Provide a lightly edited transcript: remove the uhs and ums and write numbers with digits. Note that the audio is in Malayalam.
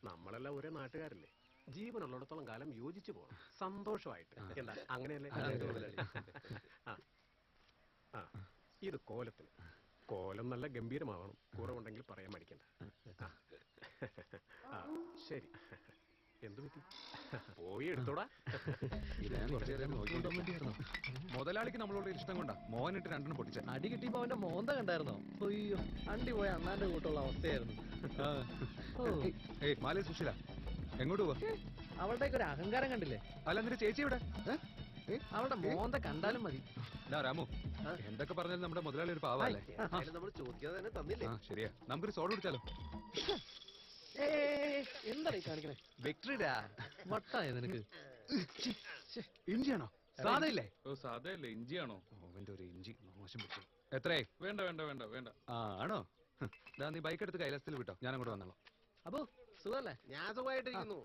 നമ്മളെല്ലാം ഒരേ നാട്ടുകാരല്ലേ, ജീവനുള്ളിടത്തോളം കാലം യോജിച്ചു പോകണം, സന്തോഷമായിട്ട്. എന്താ അങ്ങനെയല്ലേ? ആ ആ ഇത് കോലത്തിന്. കോലം നല്ല ഗംഭീരമാവണം, കുറവുണ്ടെങ്കിൽ പറയാൻ മടിക്കണ്ട. ആ ശരി. എന്തു പറ്റി? പോയി എടുത്തോടാ. മുതലാളിക്ക് നമ്മളോട് ഇഷ്ടം കൊണ്ടാ മോഹനിട്ട് രണ്ടെണ്ണം പൊട്ടിച്ച. അടി കിട്ടിയപ്പോ അവന്റെ മോന്ത കണ്ടായിരുന്നോ? അയ്യോ, അണ്ടി പോയ അണ്ണാന്റെ കൂട്ടുള്ള അവസ്ഥയായിരുന്നു. മാലി സുശീല എങ്ങോട്ട് പോവാ? അവളുടെയൊക്കെ ഒരു അഹങ്കാരം കണ്ടില്ലേ? അല്ല എന്നിട്ട് ചേച്ചി ഇവിടെ അവളുടെ മോന്ത കണ്ടാലും മതി. രാമു, എന്തൊക്കെ പറഞ്ഞാലും നമ്മുടെ മുതലാളി ഒരു പാവല്ലേ. നമ്മൾ ചോദിക്കാതെ തന്നെ തന്നില്ലേ? ശരിയാ, നമുക്കൊരു സോഡ കുടിച്ചാലോ? എന്താ ഈ കാണിക്കണേ? വിക്ടറിടാ വട്ടായ നിനക്ക്. ഇഞ്ചിയാണോ? സാധയില്ലേ? ഓ സാധയല്ലേ, ഇഞ്ചിയാണോ? ഓവന്റെ ഒരു ഇഞ്ചി മോശം പറ്റും. എത്രേ? വേണ്ട വേണ്ട വേണ്ട വേണ്ട. ആണോ? നീ ബൈക്ക് എടുത്ത് കൈലാസത്തിൽ വിട്ടോ, ഞാൻ അങ്ങോട്ട് വന്നോളാം. അപ്പോ സുഖല്ലേ? ഞാൻ സുഖമായിട്ടിരിക്കുന്നു.